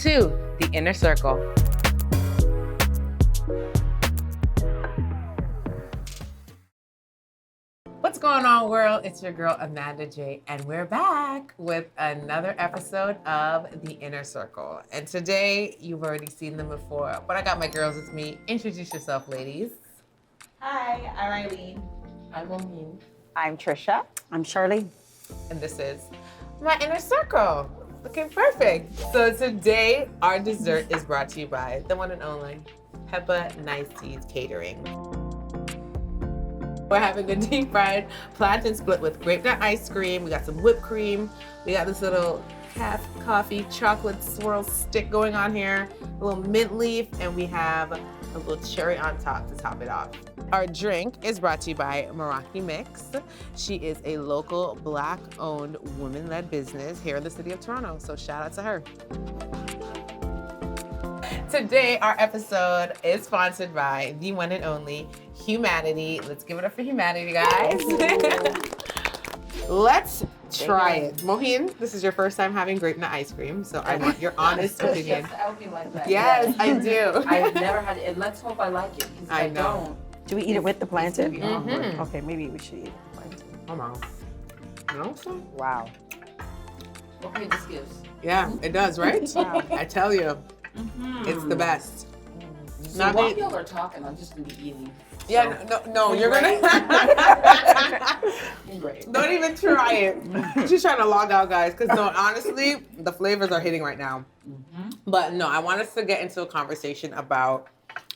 to The Inner Circle. What's going on, world? It's your girl, Amanda J, and we're back with another episode of The Inner Circle. And today, you've already seen them before, but I got my girls with me. Introduce yourself, ladies. Hi, I'm Eileen. I'm Moheen. I'm Tricia. I'm Charlene. And this is my Inner Circle. Looking perfect. So today, our dessert is brought to you by the one and only Peppa Nice Teas Catering. We're having a deep fried plantain split with grape nut ice cream. We got some whipped cream. We got this little half coffee chocolate swirl stick going on here, a little mint leaf, and we have a little cherry on top to top it off. Our drink is brought to you by Meraki Mix. She is a local Black-owned, woman-led business here in the city of Toronto, so shout out to her. Today, our episode is sponsored by the one and only Humanity. Let's give it up for Humanity, guys. Let's try it. Moheen, this is your first time having grape nut ice cream, so I want your honest opinion. Yes, I would be like that. Yes, I do. I've never had it, and let's hope I like it. Because I if know. don't, Do we eat it with the plantain? it's gonna be awkward. Okay, maybe we should eat the plantain. Come on. You know so? Wow. Okay, this gives. Yeah, it does, right? Wow. I tell you, it's the best. So Not while me- y'all are talking, I'm just gonna be eating. Yeah, no, you're Right. gonna. Great. Don't even try it. She's trying to log out, guys, because no, honestly, the flavors are hitting right now. But no, I want us to get into a conversation about.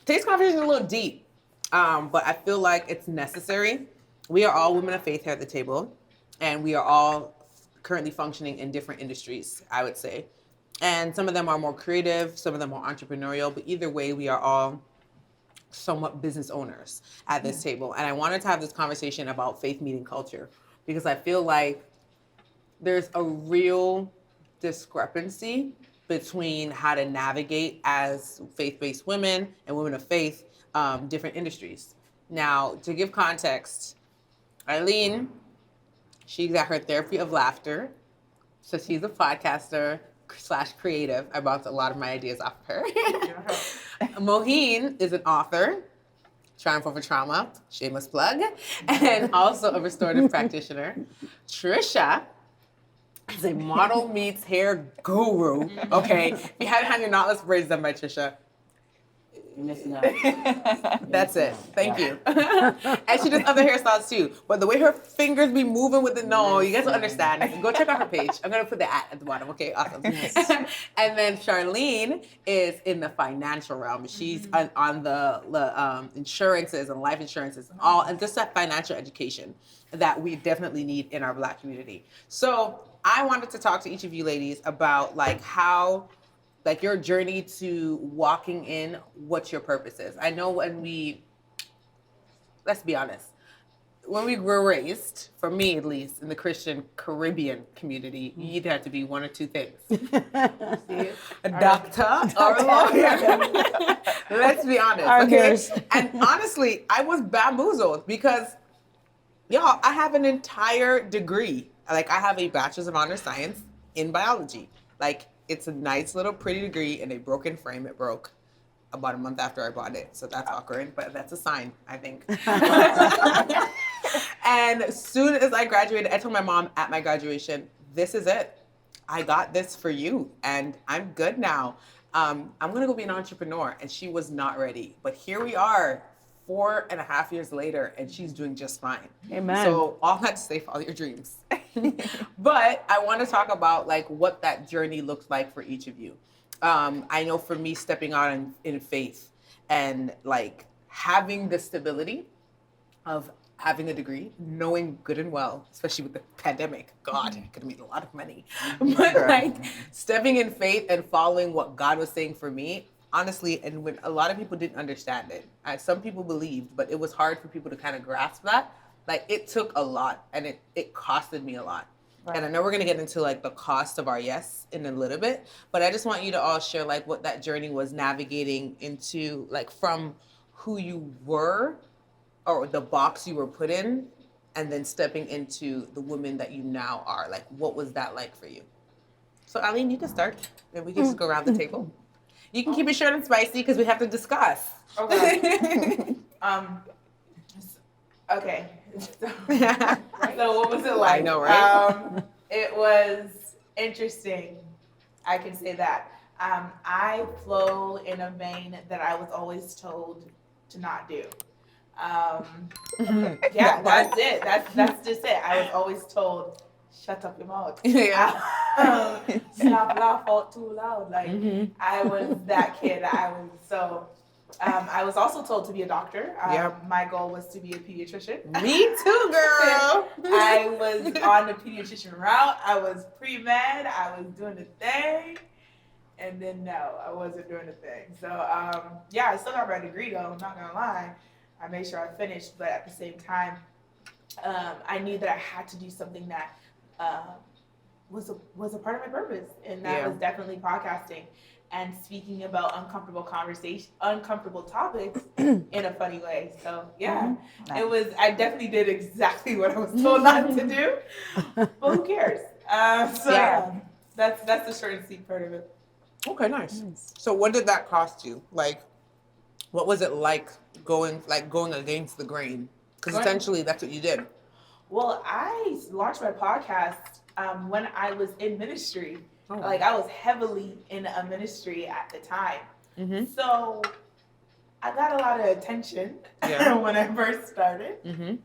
Today's conversation is a little deep, but I feel like it's necessary. We are all women of faith here at the table, and we are all currently functioning in different industries, I would say. And some of them are more creative, some of them are entrepreneurial, but either way, we are all somewhat business owners at this table. And I wanted to have this conversation about faith meeting culture because I feel like there's a real discrepancy between how to navigate as faith-based women and women of faith, different industries. Now, to give context, Eileen, she got her therapy of laughter. So she's a podcaster / creative. I bounced a lot of my ideas off of her. Moheen is an author, Triumph Over Trauma, shameless plug, and also a restorative practitioner. Tricia is a model meets hair guru. Okay, if you haven't had your knotless braids done by Tricia, You're missing out. that's it. Thank you. And she does other hairstyles too. But the way her fingers be moving with the you guys will understand. Go check out her page. I'm gonna put the at the bottom. Okay, awesome. And then Charlene is in the financial realm. She's on the insurances and life insurances, and just that financial education that we definitely need in our Black community. So I wanted to talk to each of you ladies about how your journey to walking in what your purpose is. I know let's be honest, when we were raised, for me at least, in the Christian Caribbean community, you either have to be one or two things. A doctor or a lawyer. Let's be honest, okay? And honestly, I was bamboozled because, y'all, I have an entire degree. I have a Bachelor's of Honors Science in biology. It's a nice little pretty degree in a broken frame. It broke about a month after I bought it. So that's awkward, but that's a sign, I think. And as soon as I graduated, I told my mom at my graduation, this is it. I got this for you and I'm good now. I'm gonna go be an entrepreneur. And she was not ready. But here we are 4.5 years later and she's doing just fine. Amen. So all that to say, follow your dreams. But I want to talk about what that journey looks like for each of you. I know for me, stepping out in faith and having the stability of having a degree, knowing good and well, especially with the pandemic, God, I could have made a lot of money. But stepping in faith and following what God was saying for me, honestly, and when a lot of people didn't understand it, some people believed, but it was hard for people to kind of grasp that. It took a lot and it costed me a lot. Right. And I know we're going to get into the cost of our yes in a little bit, but I just want you to all share what that journey was navigating into, from who you were or the box you were put in and then stepping into the woman that you now are. What was that like for you? So Eileen, you can start, and we can just go around the table. You can keep it short and spicy because we have to discuss. Okay. Okay. So what was it like? I know, right? It was interesting. I can say that. I flow in a vein that I was always told to not do. Yeah, that's it. That's just it. I was always told, shut up your mouth. Yeah. Stop laughing too loud. Like Mhm. I was that kid. I was also told to be a doctor. Yep. My goal was to be a pediatrician. Me too, girl. I was on the pediatrician route. I was pre-med. I was doing the thing. And then no, I wasn't doing the thing. So yeah, I still got my degree though, I'm not gonna lie. I made sure I finished, but at the same time, I knew that I had to do something that was a part of my purpose. And that Yeah. was definitely podcasting and speaking about uncomfortable topics in a funny way. So yeah, I definitely did exactly what I was told not to do, but who cares? Yeah, that's the short and sweet part of it. Okay, nice. So what did that cost you? Like, what was it like going against the grain? Because essentially that's what you did. Well, I launched my podcast when I was in ministry. Oh. Like I was heavily in a ministry at the time. Mm-hmm. So I got a lot of attention Yeah. when I first started. Mm-hmm.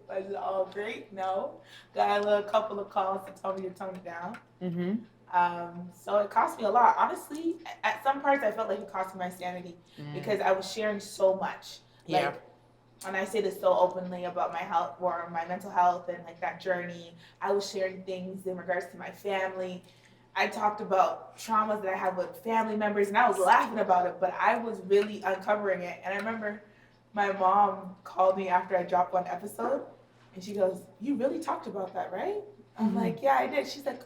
Was it all great? No. Got a couple of calls to tell me to tone it down. Mm-hmm. So it cost me a lot. Honestly, at some parts I felt like it cost me my sanity because I was sharing so much. Like, Yeah. and I say this so openly about my health or my mental health and like that journey. I was sharing things in regards to my family. I talked about traumas that I have with family members and I was laughing about it, but I was really uncovering it. And I remember my mom called me after I dropped one episode and she goes, "You really talked about that, right?" I'm like, "Yeah, I did." She's like,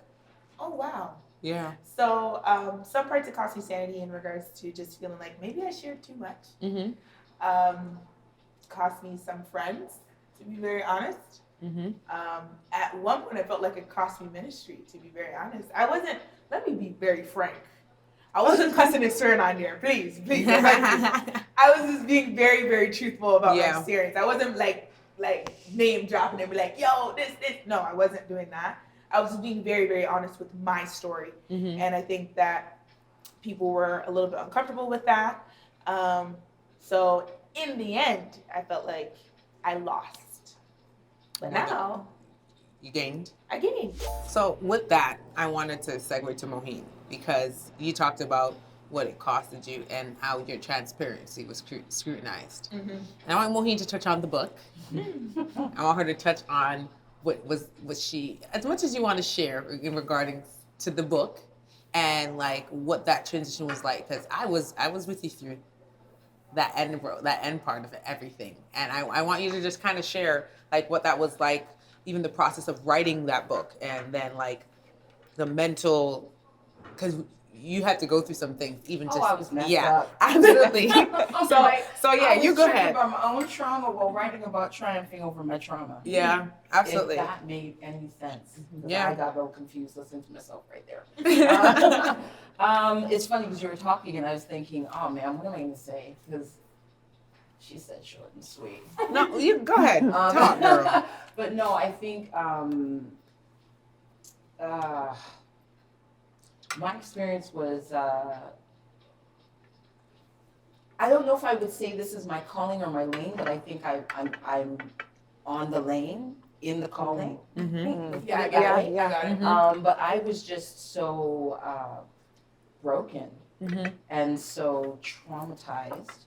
"Oh, wow." Yeah. So some parts it cost me sanity in regards to just feeling like maybe I shared too much. Mm-hmm. Cost me some friends, to be very honest. Mm-hmm. At one point, I felt like it cost me ministry, to be very honest. Let me be very frank. I wasn't cussing and swearing on here, please. I was just being very, very truthful about my experience. I wasn't like name dropping and be like, yo, this. No, I wasn't doing that. I was just being very, very honest with my story. Mm-hmm. And I think that people were a little bit uncomfortable with that. So in the end, I felt like I lost. But now You gained. I gained. So with that, I wanted to segue to Moheen because you talked about what it costed you and how your transparency was scrutinized. Mm-hmm. And I want Moheen to touch on the book. I want her to touch on what she, as much as you want to share in regarding to the book and like what that transition was like, because I was with you through that end part of it, everything. And I want you to just kind of share like what that was like, even the process of writing that book and then like the mental, because you had to go through some things, even just I was messed up. Absolutely. so yeah, I was you go tripping ahead. about my own trauma while writing about triumphing over my trauma. Yeah, absolutely. If that made any sense. Yeah. I got a little confused listening to myself right there. It's funny because you were talking and I was thinking, oh man, what am I going to say? Because she said short and sweet. No, you go ahead. Talk, girl. But no, I think my experience was, I don't know if I would say this is my calling or my lane, but I think I'm on the lane in the calling. Mm-hmm. Yeah, I got it. Mm-hmm. But I was just so broken Mm-hmm. and so traumatized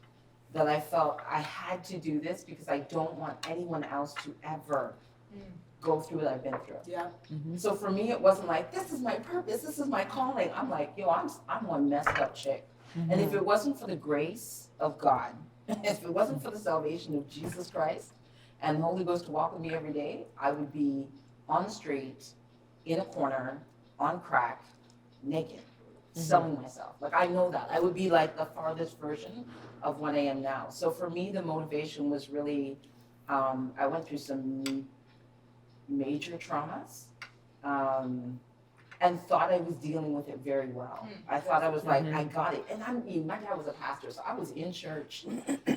that I felt I had to do this because I don't want anyone else to ever go through what I've been through. Yeah. Mm-hmm. So for me, it wasn't like, this is my purpose, this is my calling. I'm like, yo, I'm one messed up chick. Mm-hmm. And if it wasn't for the grace of God, if it wasn't for the salvation of Jesus Christ and the Holy Ghost to walk with me every day, I would be on the street, in a corner, on crack, naked, selling myself. Like, I know that. I would be like the farthest version of what I am now. So for me, the motivation was really, I went through some major traumas. and thought I was dealing with it very well. I thought I was like, I got it. And my dad was a pastor, so I was in church.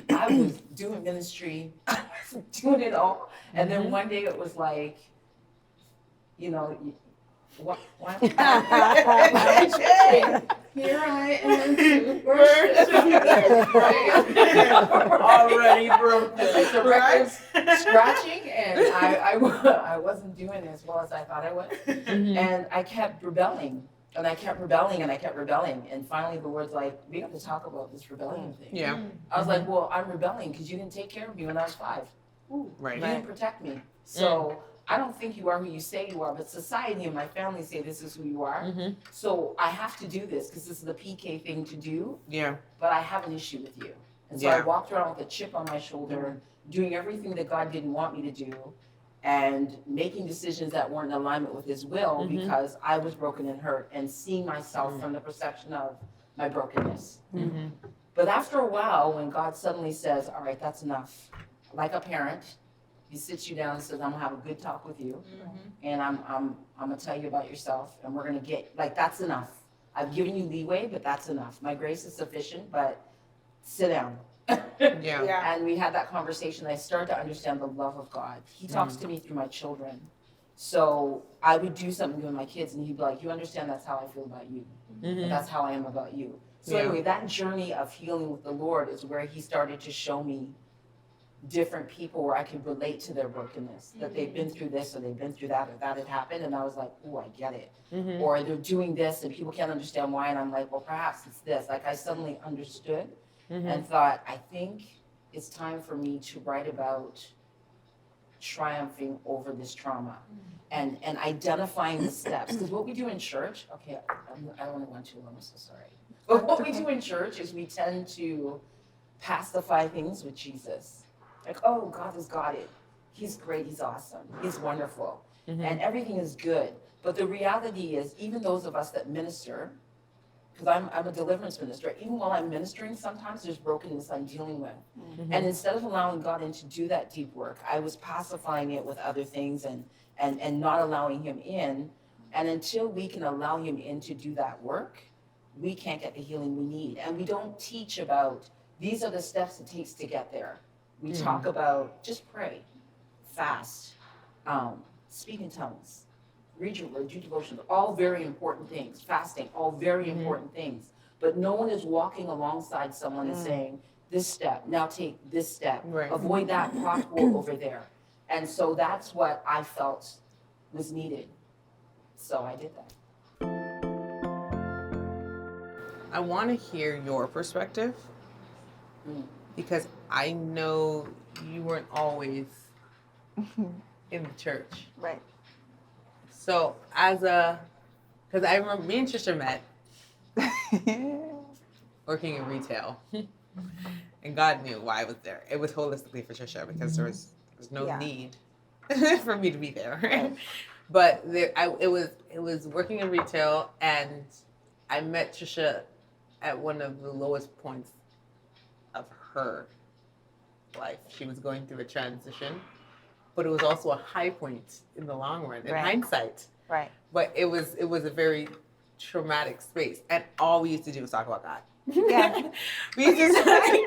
I was doing ministry. I was doing it all. And then one day it was like, you know, why here I am to worship. Already broke the records scratching, and I wasn't doing as well as I thought I would. And I kept rebelling, and I kept rebelling, and I kept rebelling. And finally the Lord's like, we have to talk about this rebellion thing. Yeah. I was like, well, I'm rebelling because you didn't take care of me when I was 5. Right. You didn't protect me. So I don't think you are who you say you are, but society and my family say this is who you are. So I have to do this because this is the PK thing to do. Yeah. But I have an issue with you. And so I walked around with a chip on my shoulder, doing everything that God didn't want me to do, and making decisions that weren't in alignment with His will because I was broken and hurt, and seeing myself from the perception of my brokenness. But after a while, when God suddenly says, all right, that's enough, like a parent, He sits you down and says, I'm gonna have a good talk with you, and I'm gonna tell you about yourself, and we're gonna get, like, that's enough. I've given you leeway, but that's enough. My grace is sufficient, but sit down. Yeah. And we had that conversation. I started to understand the love of God. He talks to me through my children. So I would do something with my kids, and he'd be like, you understand that's how I feel about you. But that's how I am about you. So anyway, that journey of healing with the Lord is where He started to show me different people where I could relate to their brokenness, that they've been through this or they've been through that or that had happened, and I was like, oh, I get it. Or they're doing this and people can't understand why, and I'm like, well, perhaps it's this. Like, I suddenly understood and thought, I think it's time for me to write about triumphing over this trauma and identifying the steps. Because what we do in church, okay, I only went too long, I'm so sorry. But what we do in church is we tend to pacify things with Jesus. Like, oh, God has got it. He's great, He's awesome, He's wonderful, and everything is good. But the reality is, even those of us that minister, because I'm a deliverance minister, even while I'm ministering, sometimes there's brokenness I'm dealing with. And instead of allowing God in to do that deep work, I was pacifying it with other things and not allowing Him in. And until we can allow Him in to do that work, we can't get the healing we need. And we don't teach about, these are the steps it takes to get there. We talk about just pray, fast, speak in tongues, read your word, do devotions, all very important things. Fasting, all very important things. But no one is walking alongside someone and saying, this step, now take this step, avoid that pothole over there. And so that's what I felt was needed. So I did that. I want to hear your perspective because I know you weren't always in the church. Right. So because I remember me and Tricia met working in retail, and God knew why I was there. It was holistically for Tricia because there was no need for me to be there. But it was working in retail, and I met Tricia at one of the lowest points of her life. She was going through a transition, but it was also a high point in the long run, in hindsight. Right. But it was a very traumatic space, and all we used to do was talk about God. Yeah. We used to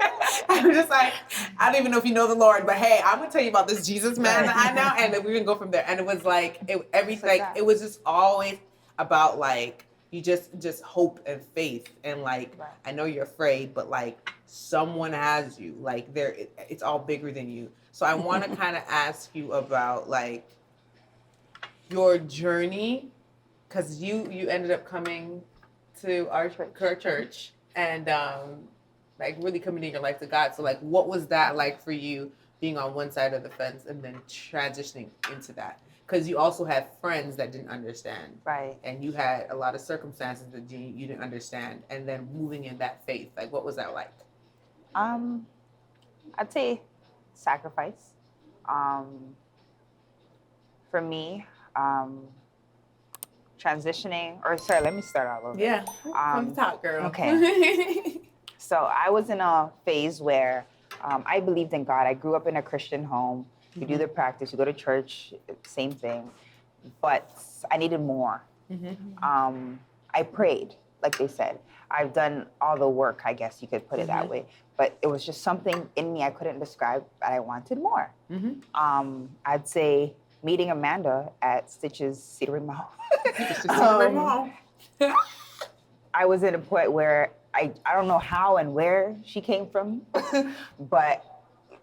I'm just like, I don't even know if you know the Lord, but hey, I'm gonna tell you about this Jesus man that I know, and then we can go from there. And it was like it was just always about like you just hope and faith, and like I know you're afraid, but like someone has you. Like it's all bigger than you. So I want to kind of ask you about like your journey, because you ended up coming to our church and like really committing your life to God. So like, what was that like for you, being on one side of the fence and then transitioning into that? Because you also had friends that didn't understand, Right. and you had a lot of circumstances that you didn't understand, and then moving in that faith. Like, what was that like? I'd say sacrifice. For me, transitioning, let me start out a little bit. Yeah, from the top, girl. Okay. So I was in a phase where I believed in God. I grew up in a Christian home. You do the practice, you go to church, same thing. But I needed more. I prayed, like they said. I've done all the work, I guess you could put it that way. But it was just something in me I couldn't describe, but I wanted more. I'd say meeting Amanda at Stitch's Catering Mall. I was at a point where I don't know how and where she came from, but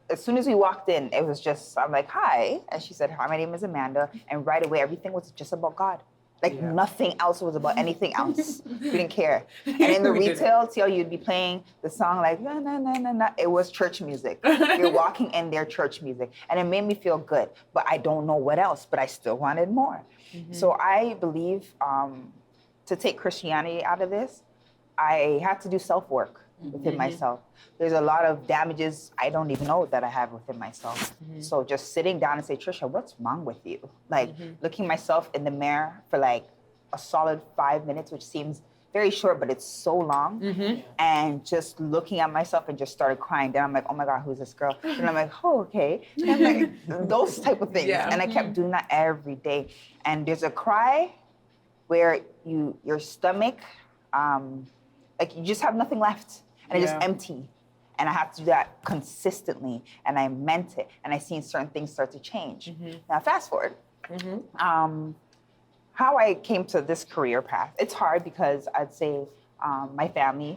as soon as we walked in, it was just, I'm like, hi. And she said, hi, my name is Amanda. And right away, everything was just about God. Like nothing else was about anything else. We didn't care. And in the retail, you'd be playing the song like, na, na, na, na, na. It was church music. You're walking in their church music. And it made me feel good. But I don't know what else, but I still wanted more. So I believe to take Christianity out of this, I had to do self-work within myself. There's a lot of damages I don't even know that I have within myself. So just sitting down and say, Tricia, what's wrong with you? Like looking myself in the mirror for like a solid 5 minutes, which seems very short, but it's so long. And just looking at myself and just started crying. Then I'm like, oh my God, who's this girl? And I'm like, oh, okay. And I'm like, those type of things. And I kept doing that every day. And there's a cry where your stomach, like you just have nothing left. And it's just empty. And I have to do that consistently. And I meant it. And I seen certain things start to change. Now, fast forward. How I came to this career path, it's hard because I'd say my family,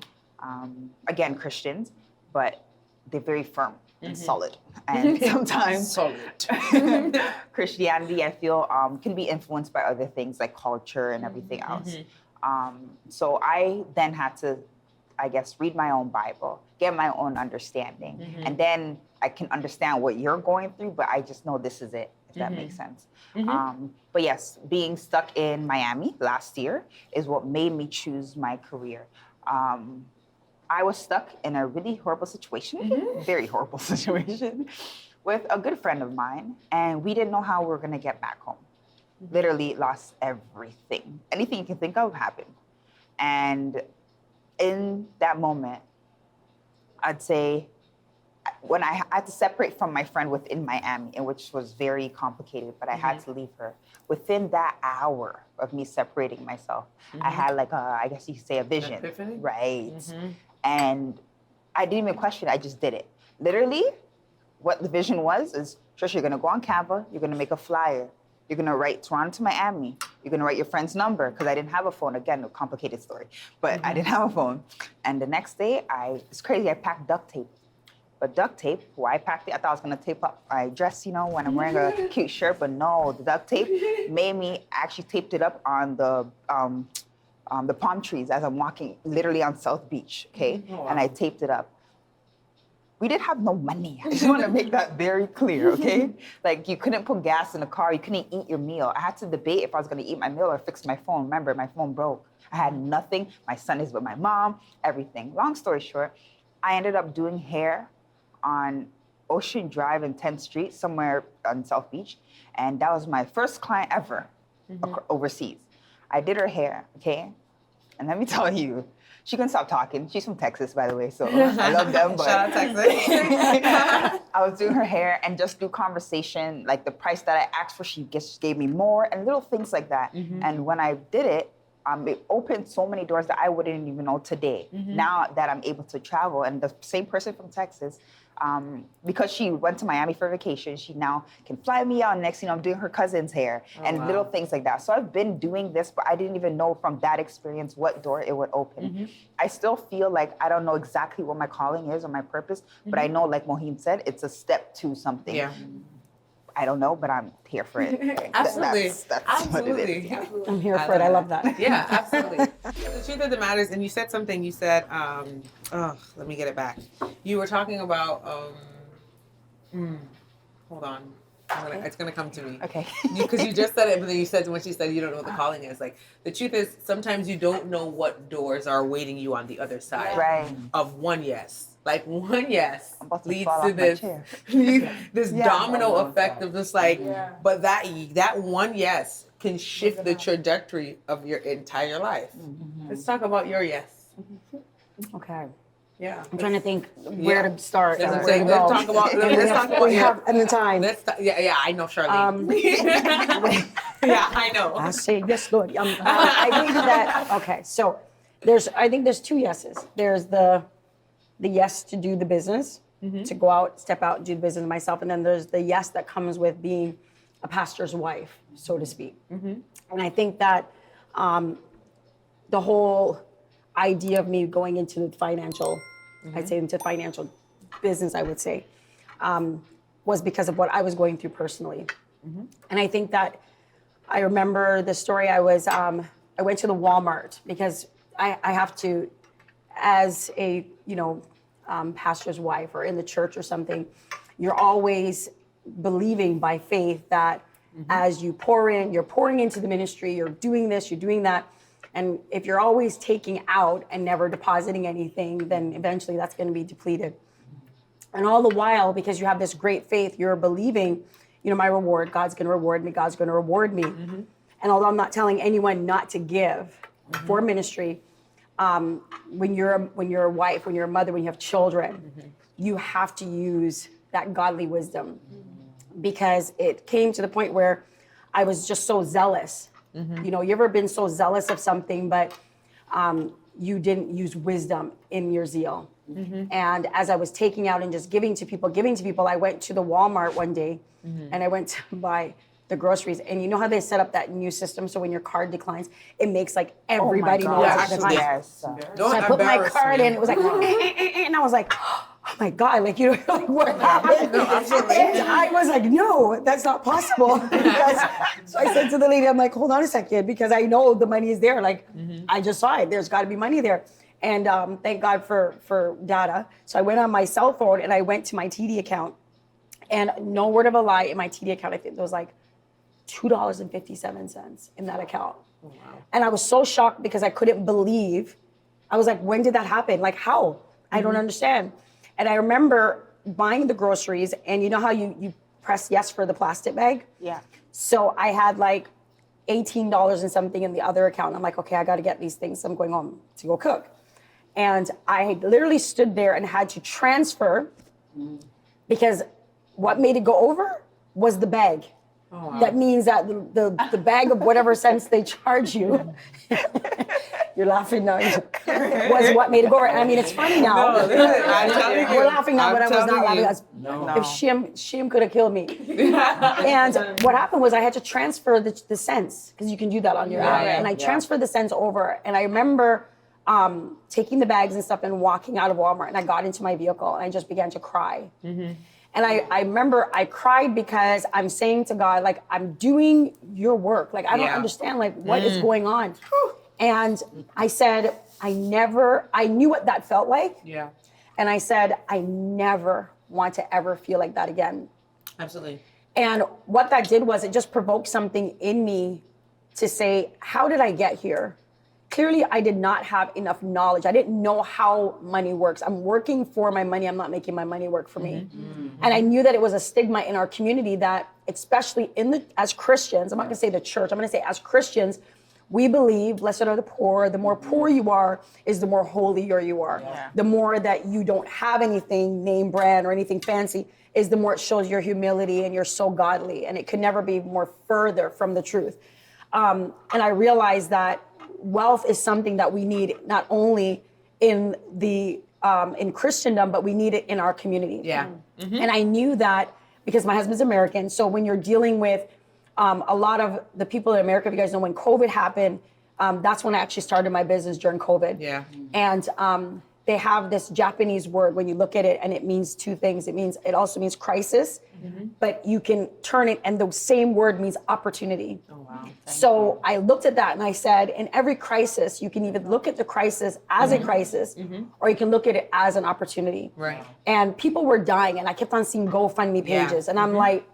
again, Christians, but they're very firm and solid. And sometimes Christianity, I feel, can be influenced by other things like culture and everything else. So I then had to, I guess, read my own Bible, get my own understanding. And then I can understand what you're going through, but I just know this is it, if that makes sense. But yes, being stuck in Miami last year is what made me choose my career. I was stuck in a really horrible situation, very horrible situation, with a good friend of mine, and we didn't know how we were gonna get back home. Literally lost everything. Anything you can think of happened. And in that moment, I'd say when I had to separate from my friend within Miami, and which was very complicated, but I had to leave her. Within that hour of me separating myself, I had like I guess you could say a vision. Epiphany? Right. And I didn't even question it, I just did it. Literally, what the vision was is, Tricia, you're gonna go on Canva, you're gonna make a flyer. You're gonna write Toronto to Miami. You're gonna write your friend's number, because I didn't have a phone. Again, a complicated story, but I didn't have a phone. And the next day, it's crazy, I packed duct tape. But duct tape, why I packed it, I thought I was gonna tape up my dress, when I'm wearing a cute shirt, but no, the duct tape made me actually taped it up on the palm trees as I'm walking, literally on South Beach, okay? Oh, wow. And I taped it up. We didn't have no money. I just want to make that very clear, okay? Like, you couldn't put gas in the car. You couldn't eat your meal. I had to debate if I was going to eat my meal or fix my phone. Remember, my phone broke. I had nothing. My son is with my mom, everything. Long story short, I ended up doing hair on Ocean Drive and 10th Street, somewhere on South Beach. And that was my first client ever overseas. I did her hair, okay? And let me tell you, she couldn't stop talking. She's from Texas, by the way, so I love them. But shout out Texas. I was doing her hair and just through conversation, like the price that I asked for, she just gave me more and little things like that. And when I did it, it opened so many doors that I wouldn't even know today. Now that I'm able to travel, and the same person from Texas, because she went to Miami for vacation, she now can fly me out. Next, I'm doing her cousin's hair and little things like that. So I've been doing this, but I didn't even know from that experience what door it would open. I still feel like I don't know exactly what my calling is or my purpose, but I know, like Moheen said, it's a step to something. Yeah. I don't know, but I'm here for it. Absolutely. That's absolutely. what it is. Yeah. I'm here for it. I love that. Yeah, absolutely. The truth of the matter is, and you said something, you said, let me get it back. You were talking about, hold on. It's going to come to me. Okay. Because you just said it, but then you said, when she said you don't know what the calling is, like, the truth is, sometimes you don't know what doors are awaiting you on the other side of one yes. Like, one yes leads to this domino effect of just like, but that one yes can shift the trajectory of your entire life. Let's talk about your yes. Okay. Yeah. I'm trying to think where to start. Let's talk about we have and the time. I know, Charlene. Yeah, I know. I say yes, Lord. I think that, okay, so I think there's two yeses. There's the yes to do the business, to go out, step out, do the business myself. And then there's the yes that comes with being a pastor's wife, so to speak. And I think that the whole idea of me going into the financial, I'd say into financial business, I would say, was because of what I was going through personally. And I think that I remember the story. I went to the Walmart because I have to, as a, pastor's wife or in the church or something, you're always believing by faith that as you pour in, you're pouring into the ministry, you're doing this, you're doing that. And if you're always taking out and never depositing anything, then eventually that's going to be depleted. And all the while, because you have this great faith, you're believing, my reward, God's going to reward me, God's going to reward me. And although I'm not telling anyone not to give for ministry, when you're a wife, when you're a mother, when you have children, you have to use that godly wisdom, because it came to the point where I was just so zealous. You ever been so zealous of something, but you didn't use wisdom in your zeal. And as I was taking out and just giving to people, I went to the Walmart one day and I went to buy the groceries. And you know how they set up that new system? So when your card declines, it makes like everybody knows. Yeah, it's actually, declined. Yes. So I put my card in, it was like, and I was like, oh my God, like, like what happened? No, absolutely. And I was like, no, that's not possible. So I said to the lady, I'm like, hold on a second, because I know the money is there. Like, I just saw it. There's got to be money there. And thank God for data. So I went on my cell phone and I went to my TD account. And no word of a lie, in my TD account, I think there was like $2.57 in that account. Oh, wow. And I was so shocked because I couldn't believe. I was like, when did that happen? Like, how? I don't understand. And I remember buying the groceries, and you know how you press yes for the plastic bag? Yeah. So I had like $18 and something in the other account. I'm like, okay, I got to get these things. I'm going home to go cook. And I literally stood there and had to transfer, because what made it go over was the bag. Oh, wow. That means that the bag of whatever cents they charge you, you're laughing now, was what made it go over. And I mean, it's funny now. No, I'm telling you. We're laughing now, but I was telling not you. laughing. If shame could have killed me. And what happened was I had to transfer the cents, because you can do that on your app. And I transferred the cents over. And I remember taking the bags and stuff and walking out of Walmart, and I got into my vehicle and I just began to cry. And I remember I cried because I'm saying to God, like, I'm doing your work. Like, I don't understand, like, what is going on. And I said, I knew what that felt like. Yeah. And I said, I never want to ever feel like that again. Absolutely. And what that did was it just provoked something in me to say, how did I get here? Clearly, I did not have enough knowledge. I didn't know how money works. I'm working for my money. I'm not making my money work for me. And I knew that it was a stigma in our community that, especially as Christians, I'm not going to say the church, I'm going to say as Christians, we believe, blessed are the poor. The more poor you are, is the more holier you are. Yeah. The more that you don't have anything name brand or anything fancy, is the more it shows your humility and you're so godly. And it could never be more further from the truth. And I realized that wealth is something that we need not only in Christendom, but we need it in our community. Yeah. And I knew that because my husband's American. So when you're dealing with a lot of the people in America, if you guys know, when COVID happened, that's when I actually started my business during COVID. Yeah. And they have this Japanese word when you look at it, and it means two things. It also means crisis, but you can turn it, and the same word means opportunity. Oh, wow. So I looked at that and I said, in every crisis, you can either look at the crisis as a crisis, or you can look at it as an opportunity. Right. And people were dying, and I kept on seeing GoFundMe pages, and I'm like,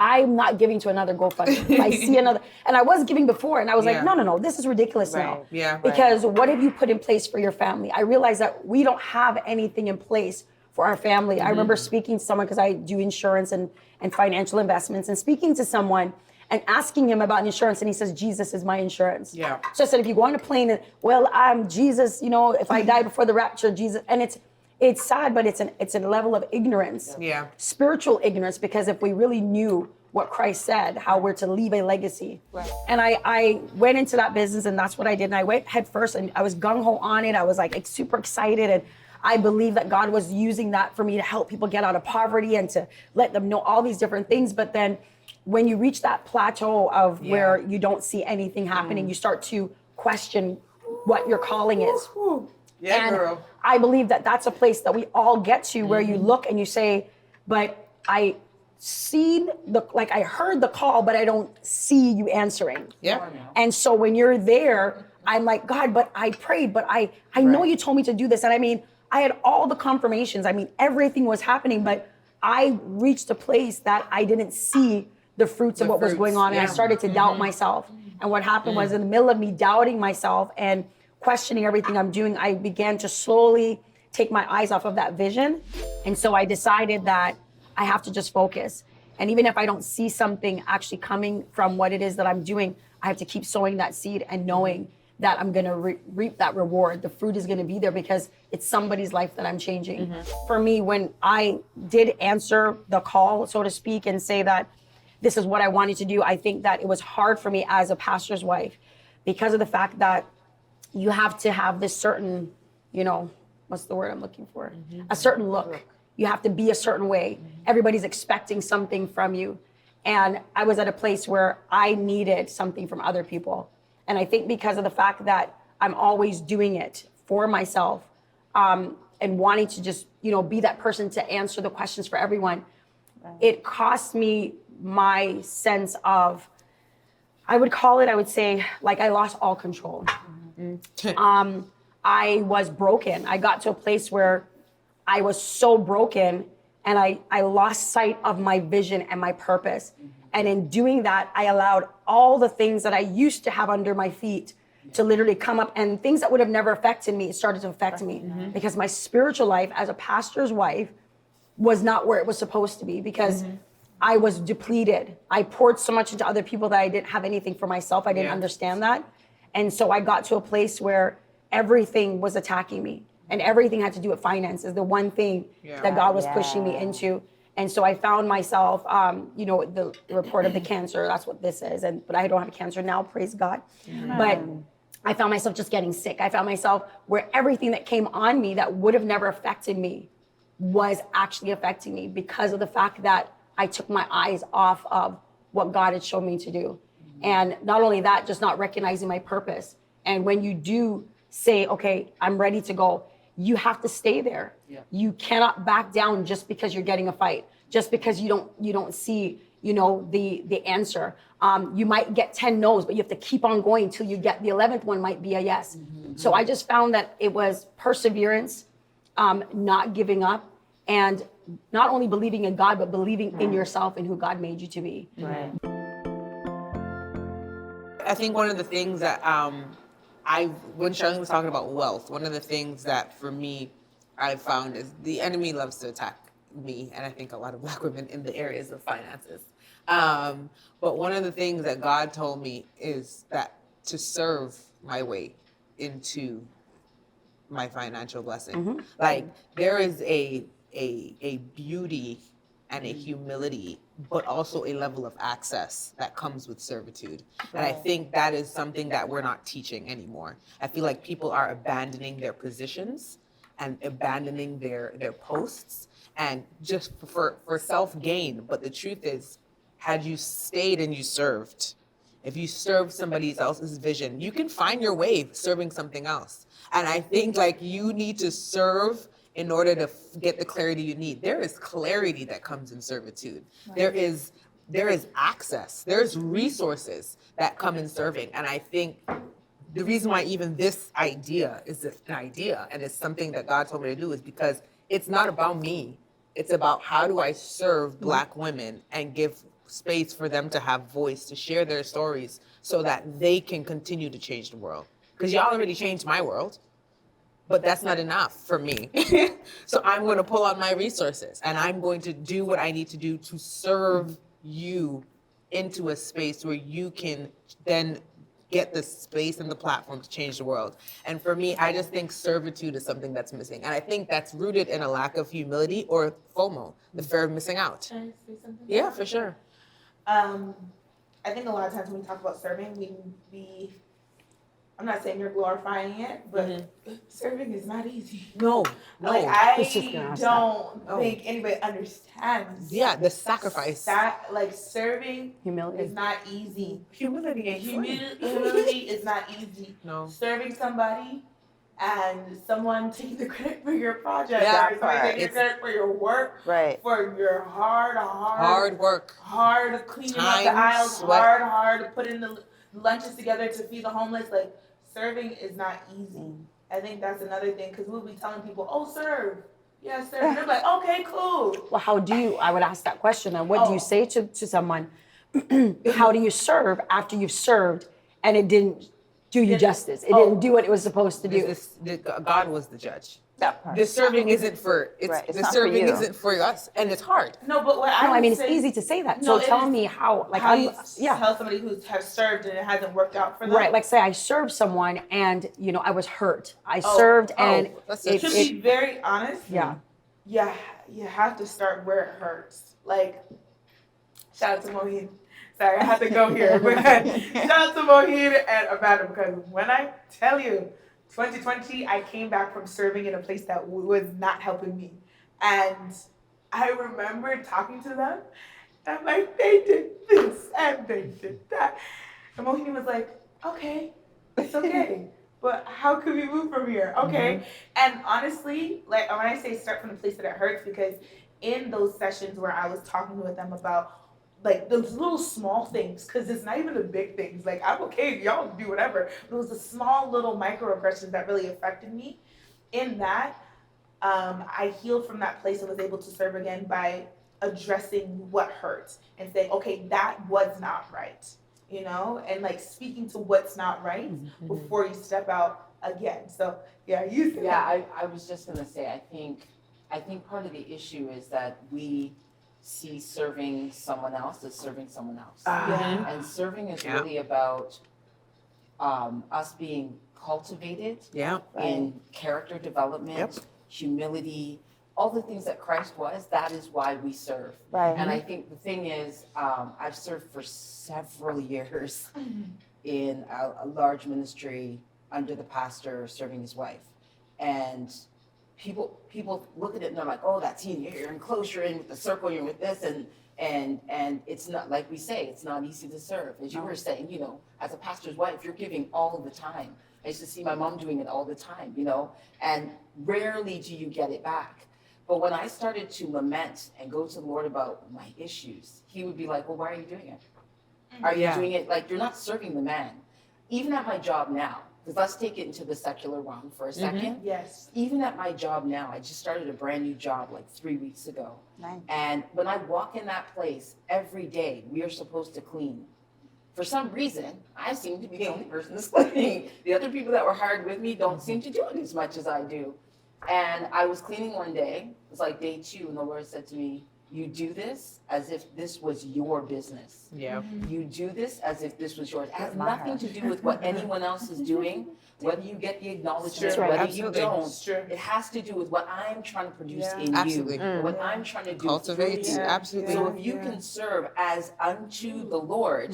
I'm not giving to another GoFundMe. I see another, and I was giving before, and I was like, no, this is ridiculous now. Yeah. Because what have you put in place for your family? I realized that we don't have anything in place for our family. I remember speaking to someone, because I do insurance and financial investments, and speaking to someone and asking him about insurance, and he says, Jesus is my insurance. Yeah. So I said, if you go on a plane, well, I'm Jesus, if I die before the rapture, Jesus, and it's sad, but it's a level of ignorance. Yeah. Spiritual ignorance, because if we really knew what Christ said, how we're to leave a legacy. Right. And I went into that business, and that's what I did. And I went head first, and I was gung-ho on it. I was like super excited, and I believe that God was using that for me to help people get out of poverty and to let them know all these different things. But then when you reach that plateau of where you don't see anything happening, you start to question what your calling is. Yeah, And girl. I believe that that's a place that we all get to where you look and you say, but I I heard the call, but I don't see you answering. Yeah. And so when you're there, I'm like, God, but I prayed, but I know you told me to do this. And I mean, I had all the confirmations. I mean, everything was happening, but I reached a place that I didn't see the fruits of what was going on. And I started to doubt myself. And what happened was, in the middle of me doubting myself and questioning everything I'm doing, I began to slowly take my eyes off of that vision. And so I decided that I have to just focus. And even if I don't see something actually coming from what it is that I'm doing, I have to keep sowing that seed and knowing that I'm going to reap that reward. The fruit is going to be there because it's somebody's life that I'm changing. For me, when I did answer the call, so to speak, and say that this is what I wanted to do, I think that it was hard for me as a pastor's wife because of the fact that you have to have this certain, what's the word I'm looking for? A certain look. You have to be a certain way. Everybody's expecting something from you. And I was at a place where I needed something from other people. And I think because of the fact that I'm always doing it for myself and wanting to just, be that person to answer the questions for everyone, it cost me my sense of, I would say, like I lost all control. I was broken. I got to a place where I was so broken and I lost sight of my vision and my purpose. And in doing that, I allowed all the things that I used to have under my feet to literally come up, and things that would have never affected me, it started to affect me because my spiritual life as a pastor's wife was not where it was supposed to be because I was depleted. I poured so much into other people that I didn't have anything for myself. I didn't understand that. And so I got to a place where everything was attacking me and everything had to do with finances, the one thing that God was pushing me into. And so I found myself, the report of the cancer, that's what this is. But I don't have cancer now, praise God. But I found myself just getting sick. I found myself where everything that came on me that would have never affected me was actually affecting me because of the fact that I took my eyes off of what God had shown me to do. And not only that, just not recognizing my purpose. And when you do say, okay, I'm ready to go, you have to stay there. You cannot back down just because you're getting a fight, just because you don't see, the answer. You might get 10 no's, but you have to keep on going until you get the 11th one might be a yes. So I just found that it was perseverance, not giving up, and not only believing in God, but believing in yourself and who God made you to be. Right. I think one of the things that when Charlene was talking about wealth, one of the things that for me I found is the enemy loves to attack me, and I think a lot of Black women in the areas of finances. But one of the things that God told me is that to serve my way into my financial blessing. Like there is a beauty and a humility, but also a level of access that comes with servitude. And I think that is something that we're not teaching anymore. I feel like people are abandoning their positions and abandoning their posts and just for self-gain. But the truth is, had you stayed and you served, if you served somebody else's vision, you can find your way serving something else. And I think like you need to serve in order to get the clarity you need. There is clarity that comes in servitude. Right. There is access. There's resources that come in serving. And I think the reason why even this idea is an idea and it's something that God told me to do is because it's not about me. It's about how do I serve Black women and give space for them to have voice, to share their stories so that they can continue to change the world. Because y'all already changed my world. But that's not enough for me. So I'm going to pull out my resources and I'm going to do what I need to do to serve you into a space where you can then get the space and the platform to change the world. And for me, I just think servitude is something that's missing. And I think that's rooted in a lack of humility or FOMO, the fear of missing out. Can I say something? Yeah, for sure. I think a lot of times when we talk about serving, I'm not saying you're glorifying it, but serving is not easy. No. Like was just gonna I ask don't that. think anybody understands. Yeah, the sacrifice. That like serving Humility. is not easy. Humility ain't free. Humility is not easy. No. Serving somebody and someone taking the credit for your project, Yeah, or somebody taking the credit for your work, Right. for your Hard work. hard cleaning up the Time, aisles, sweat. hard putting the lunches together to feed the homeless. Like serving is not easy. I think that's another thing because we'll be telling people, "Oh, serve, yeah, serve." And they're like, "Okay, cool." Well, I would ask that question, and what do you say to someone? How do you serve after you've served and it didn't do you justice? It didn't do what it was supposed to do. God was the judge. That part. The serving isn't for Right, it's the not for serving you. isn't for us, and it's hard. No, but what No, I I mean would it's say, easy to say that. No, So it tell is me how, like, how you yeah. tell somebody who has served and it hasn't worked out for them. Right, like say I served someone and I was hurt. I served and that's it, To it- be very honest, yeah. yeah, you have to start where it hurts. Like, shout out to Moheen. Sorry, I have to go here. But shout out to Moheen and Amanda because when I tell you, 2020, I came back from serving in a place that was not helping me. And I remember talking to them and like, they did this and they did that. And Moheen was like, okay, it's okay. But how can we move from here? Okay. And honestly, like when I say start from the place that it hurts, because in those sessions where I was talking with them about like those little small things, because it's not even the big things. Like I'm okay, y'all do whatever. But it was the small little microaggressions that really affected me. In that, I healed from that place and was able to serve again by addressing what hurts and saying, okay, that was not right. And like speaking to what's not right before you step out again. So yeah, you said Yeah, I was just gonna say, I think part of the issue is that we see serving someone else as serving someone else. Yeah. And serving is Yeah. really about us being cultivated Yeah. in character development, Yep. humility, all the things that Christ was. That is why we serve. Right. And I think the thing is, I've served for several years in a large ministry under the pastor serving his wife. And people look at it and they're like, oh, that's you're in close, you're in with the circle, you're with this, and it's not, like we say, it's not easy to serve. As you were saying, as a pastor's wife, you're giving all the time. I used to see my mom doing it all the time, and rarely do you get it back. But when I started to lament and go to the Lord about my issues, he would be like, well, why are you doing it? Are you doing it like you're not serving the man? Even at my job now, because let's take it into the secular realm for a second. yes. Even at my job now, I just started a brand new job like 3 weeks ago. Nice. And when I walk in that place every day, we are supposed to clean. For some reason, I seem to be the only person that's cleaning. The other people that were hired with me don't seem to do it as much as I do. And I was cleaning one day, it was like day 2, and the Lord said to me, you do this as if this was your business. Yeah. You do this as if this was yours. It has My nothing heart. to do with what anyone else is doing, whether you get the acknowledgement, Sure, whether absolutely. you don't. It's true. It has to do with what I'm trying to produce Yeah. in Absolutely. you, or what I'm trying to do Cultivate. through you. Absolutely. So if you can serve as unto the Lord,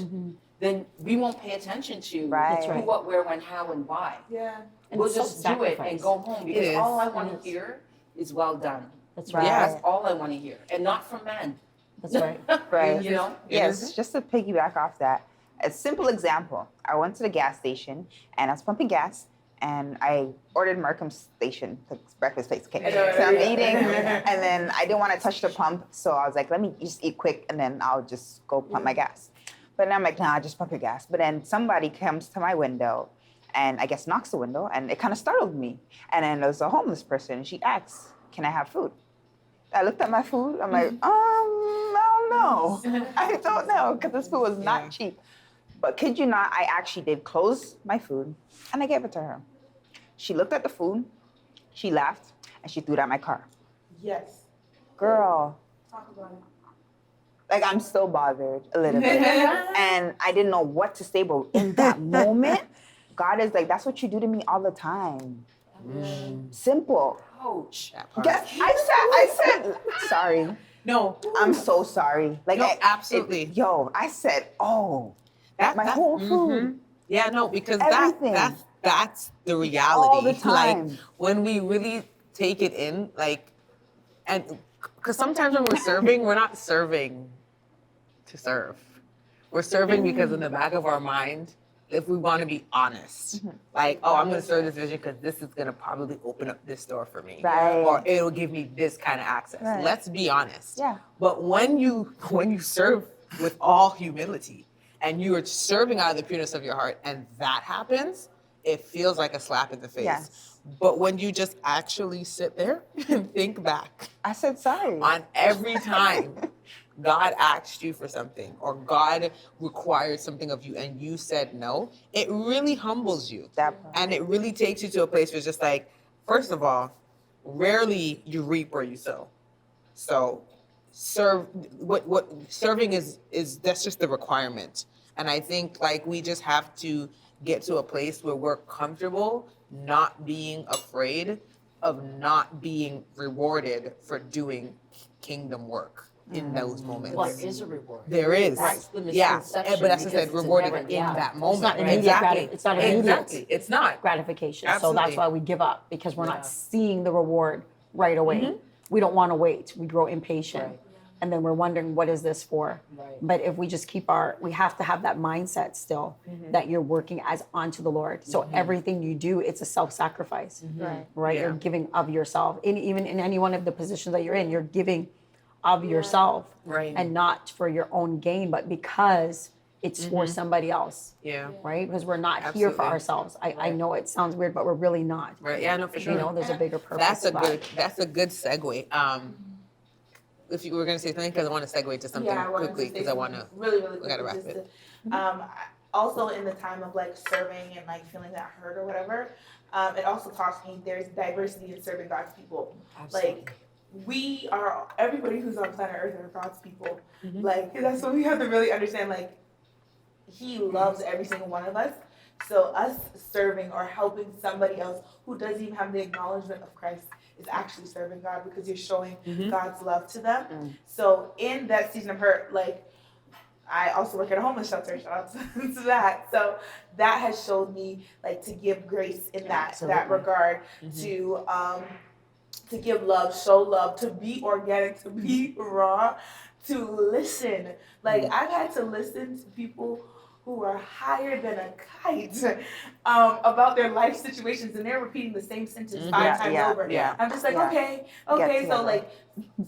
then we won't pay attention to Right. who, what, where, when, how, and why. Yeah. And We'll just do it and self-sacrifice. go home because is. all I want to hear is well done. That's Right. right. That's all I want to hear, and not from men. That's right. Right. You know. Yes, just to piggyback off that, a simple example. I went to the gas station and I was pumping gas and I ordered Markham's station, the breakfast place. Okay. So I'm eating and then I didn't want to touch the pump. So I was like, let me just eat quick and then I'll just go pump my gas. But then I'm like, nah, just pump your gas. But then somebody comes to my window and I guess knocks the window and it kind of startled me. And then there was a homeless person and she asks, can I have food? I looked at my food. I'm like, I don't know. I don't know because this food was not cheap. But kid you not, I actually did close my food and I gave it to her. She looked at the food, she laughed, and she threw it at my car. Yes. Girl, Talk about it. like I'm still bothered a little bit. And I didn't know what to say, but in that moment, God is like, that's what you do to me all the time. Simple. Ouch. That part. Guess, I said, sorry. No, I'm so sorry. Like, No, absolutely. I said, oh, that my that- whole food. Yeah, no, because Everything. that's the reality. All the time. Like when we really take it in, like, and because sometimes when we're serving, we're not serving to serve. We're serving because in the back of our mind, if we want to be honest, like, oh, I'm going to serve this vision because this is going to probably open up this door for me, Right. or it'll give me this kind of access. Right. Let's be honest. Yeah. But when you serve with all humility and you are serving out of the pureness of your heart, and that happens, it feels like a slap in the face. Yes. But when you just actually sit there and think back I said sorry. on every time God asked you for something or God required something of you and you said no, it really humbles you. That part. And it really takes you to a place where it's just like, first of all, rarely you reap where you sow. So what serving is that's just the requirement. And I think like we just have to get to a place where we're comfortable not being afraid of not being rewarded for doing kingdom work in those moments. Well, there is a reward. There is. That's the Yeah, misconception. but that's what I because said, it's rewarded never- in that moment. It's not right? immediate Exactly. it's not immediate Exactly. It's not. gratification. So Absolutely. that's why we give up, because we're Yeah. not seeing the reward right away. We don't want to wait. We grow impatient. Right. And then we're wondering, what is this for? Right. But if we just we have to have that mindset still that you're working as unto the Lord. So everything you do, it's a self-sacrifice, right? Yeah. You're giving of yourself. Even in any one of the positions that you're in, you're giving of yourself, Right. and not for your own gain, but because it's for somebody else, Yeah. right? Because we're not here for Absolutely. ourselves. I know it sounds weird, but we're really not. Right. Yeah, no, for sure. You know, there's a bigger purpose. That's a to good. that. That's a good segue. If you were going to say something, because I want to segue to something I wanted quickly, to say because I want to. something really we quickly. gotta wrap just it. also in the time of like serving and like feeling that hurt or whatever, it also taught me there's diversity in serving God's people. Like we are, everybody who's on planet Earth are God's people. Like that's what we have to really understand. Like He loves every single one of us. So us serving or helping somebody else who doesn't even have the acknowledgement of Christ is actually serving God, because you're showing God's love to them. So in that season of hurt, like I also work at a homeless shelter, shout out to that. So that has showed me like to give grace in that regard, to give love, show love, to be organic, to be raw, to listen. Like I've had to listen to people who are higher than a kite about their life situations, and they're repeating the same sentence five times over. Yeah. I'm just like, Yeah. okay. Get So together. like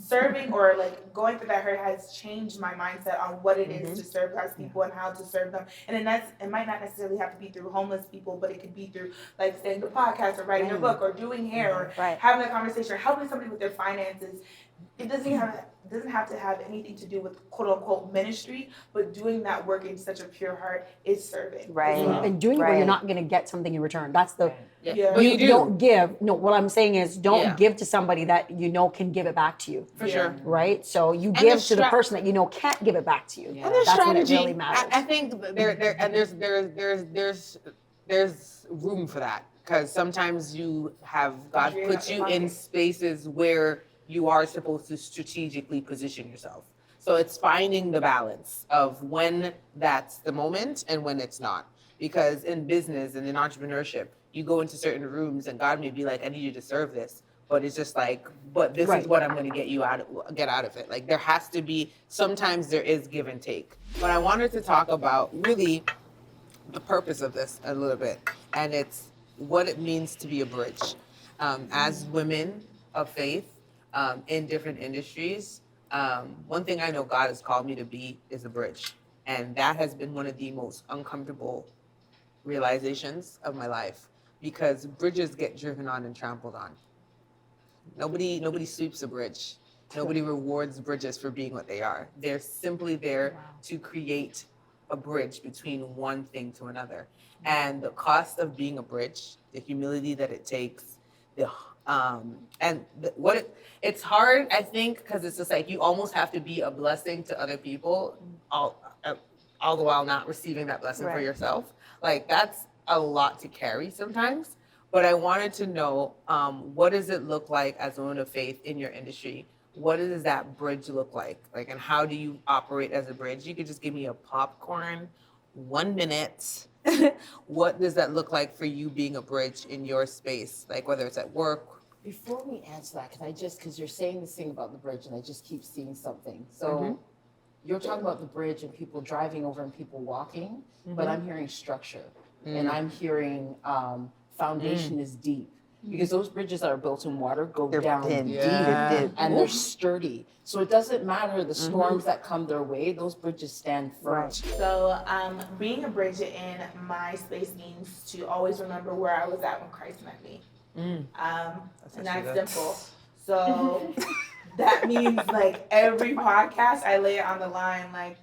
serving or like going through that hurt has changed my mindset on what it is to serve God's people and how to serve them. And then it might not necessarily have to be through homeless people, but it could be through like saying the podcast or writing a book or doing hair or Right. having a conversation or helping somebody with their finances. It doesn't have to have anything to do with quote unquote ministry, but doing that work in such a pure heart is serving. Right. And doing it where Right. you're not going to get something in return. That's the. Yeah. But you do. Don't give. No, what I'm saying is don't Yeah. give to somebody that you know can give it back to you. For sure. Right? So you the give to the stra- person that you know can't give it back to you. And there's That's when it strategy. really matters. I think there's room for that, because sometimes God You're puts not you in lucky. spaces where you are supposed to strategically position yourself. So it's finding the balance of when that's the moment and when it's not. Because in business and in entrepreneurship, you go into certain rooms and God may be like, I need you to serve this. But it's just like, but this Right. is what I'm going to get out of it. Like there has to be, sometimes there is give and take. But I wanted to talk about really the purpose of this a little bit. And it's what it means to be a bridge. As women of faith in different industries, one thing I know God has called me to be is a bridge. And that has been one of the most uncomfortable realizations of my life, because bridges get driven on and trampled on. Nobody sweeps a bridge. Nobody rewards bridges for being what they are. They're simply there to create a bridge between one thing to another. And the cost of being a bridge, the humility that it takes, it's hard, I think, because it's just like you almost have to be a blessing to other people, all the while not receiving that blessing for Right. yourself. Like that's a lot to carry sometimes. But I wanted to know, what does it look like as a woman of faith in your industry what does that bridge look like? Like, and how do you operate as a bridge? You could just give me a popcorn, 1 minute. What does that look like for you being a bridge in your space? Like whether it's at work. Before we answer that, because you're saying this thing about the bridge and I just keep seeing something. So you're talking about the bridge and people driving over and people walking, but I'm hearing structure and I'm hearing foundation is deep. Because those bridges that are built in water go down deep and they're sturdy. So it doesn't matter the storms that come their way, those bridges stand firm. Right. So being a bridge in my space means to always remember where I was at when Christ met me. And that's simple. So that means like every podcast I lay it on the line, like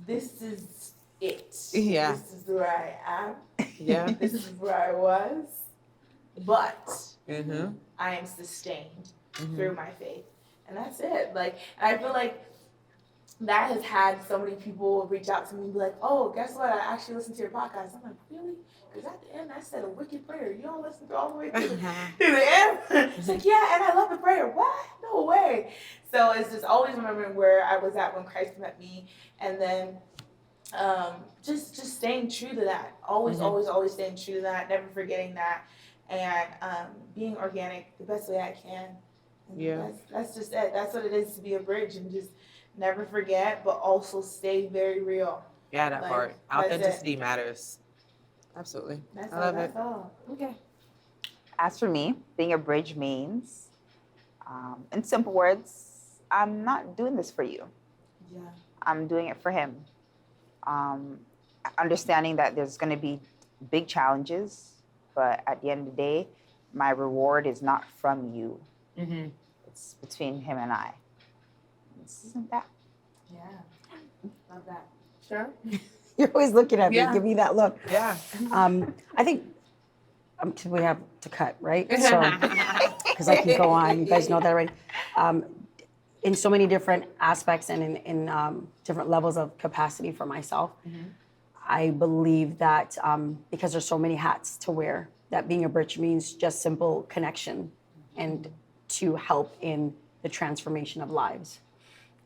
this is it. Yeah. This is where I am. Yeah. This is where I was. But Mm-hmm. I am sustained through my faith. And that's it. Like, and I feel like that has had so many people reach out to me and be like, oh, guess what? I actually listened to your podcast. I'm like, really? Because at the end, I said a wicked prayer. You don't listen to all the way to the end? It's like, yeah, and I love the prayer. What? No way. So it's just always remembering where I was at when Christ met me. And then just staying true to that. Always staying true to that. Never forgetting that. And being organic the best way I can. And that's just it. That's what it is to be a bridge, and just never forget, but also stay very real. Yeah, that Like, part. that's it. Authenticity matters. Absolutely. That's I love it. all. Okay. As for me, being a bridge means, in simple words, I'm not doing this for you. Yeah. I'm doing it for him. Understanding that there's going to be big challenges, but at the end of the day, my reward is not from you. Mm-hmm. It's between him and I. This isn't that. Yeah. Love that. Sure. You're always looking at me, Yeah. give me that look. Yeah. I think we have to cut, right? So, because I can go on. You guys know that already. In so many different aspects and in different levels of capacity for myself, I believe that because there's so many hats to wear, that being a bridge means just simple connection and to help in the transformation of lives.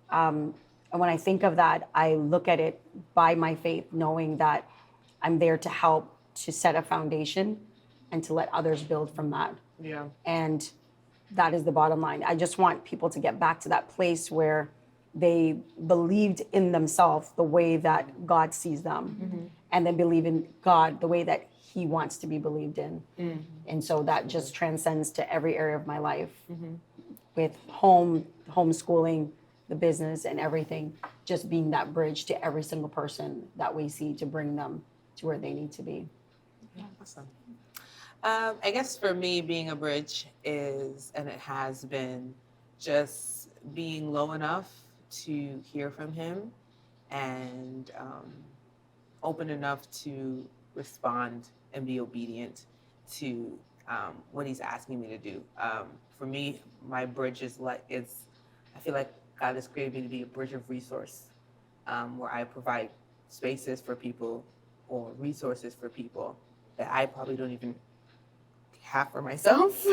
And when I think of that, I look at it by my faith, knowing that I'm there to help to set a foundation and to let others build from that. Yeah. And that is the bottom line. I just want people to get back to that place where they believed in themselves the way that God sees them, and then believe in God the way that He wants to be believed in. And so that just transcends to every area of my life, with homeschooling, the business, and everything, just being that bridge to every single person that we see to bring them to where they need to be. Awesome. I guess for me, being a bridge is, and it has been, just being low enough to hear from him and open enough to respond and be obedient to what he's asking me to do. For me, my bridge is I feel like God has created me to be a bridge of resource, where I provide spaces for people or resources for people that I probably don't even have for myself,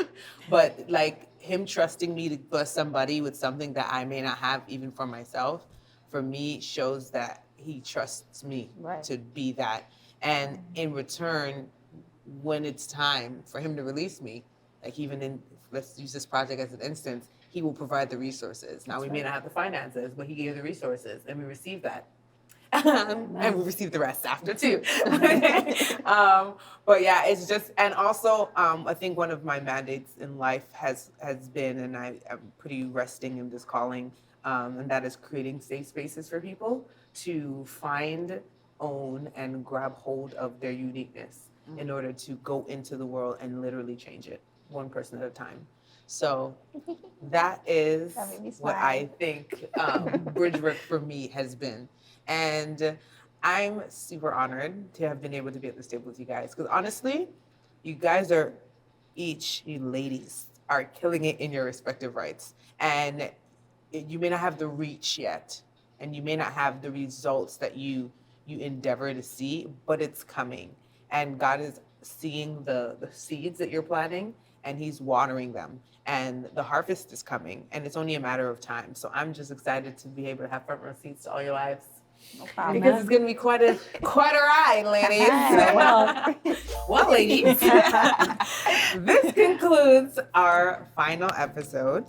but like him trusting me to bless somebody with something that I may not have even for myself, for me shows that he trusts me to be that. And in return, when it's time for him to release me, like let's use this project as an instance, he will provide the resources. Now we may not have the finances, but he gave the resources and we received that. And we receive the rest after too. But yeah, it's just, and also I think one of my mandates in life has been, and I'm pretty resting in this calling, and that is creating safe spaces for people to find, own, and grab hold of their uniqueness in order to go into the world and literally change it, one person at a time. So that is what I think bridge work for me has been. And I'm super honored to have been able to be at this table with you guys. Because honestly, you guys are you ladies are killing it in your respective rights. And you may not have the reach yet, and you may not have the results that you endeavor to see, but it's coming. And God is seeing the seeds that you're planting, and he's watering them. And the harvest is coming, and it's only a matter of time. So I'm just excited to be able to have front row seats to all your lives. No problem. Because it's gonna be quite a ride, ladies. Well, ladies, this concludes our final episode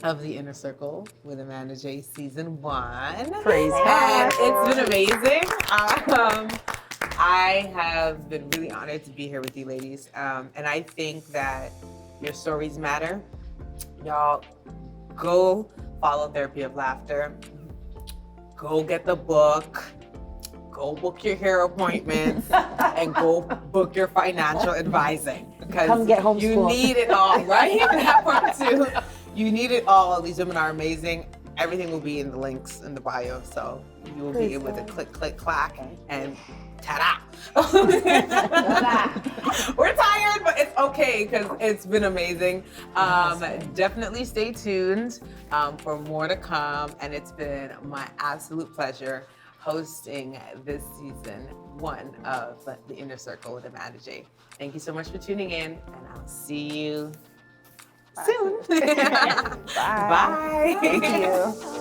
of the Inner Circle with Amanda J season 1. Praise And God. it's been amazing. I have been really honored to be here with you ladies. And I think that your stories matter. Y'all, go follow Therapy of Laughter. Go get the book. Go book your hair appointments. And go book your financial advising. Because Come get you homeschooled. need it all, right? That part too. You need it all. These women are amazing. Everything will be in the links in the bio. So you will be able to click, click, clack, and ta-da. We're tired, but it's okay because it's been amazing. Definitely stay tuned for more to come. And it's been my absolute pleasure hosting this season 1 of The Inner Circle with Amanda J. Thank you so much for tuning in, and I'll see you soon. Bye. Bye. Thank you.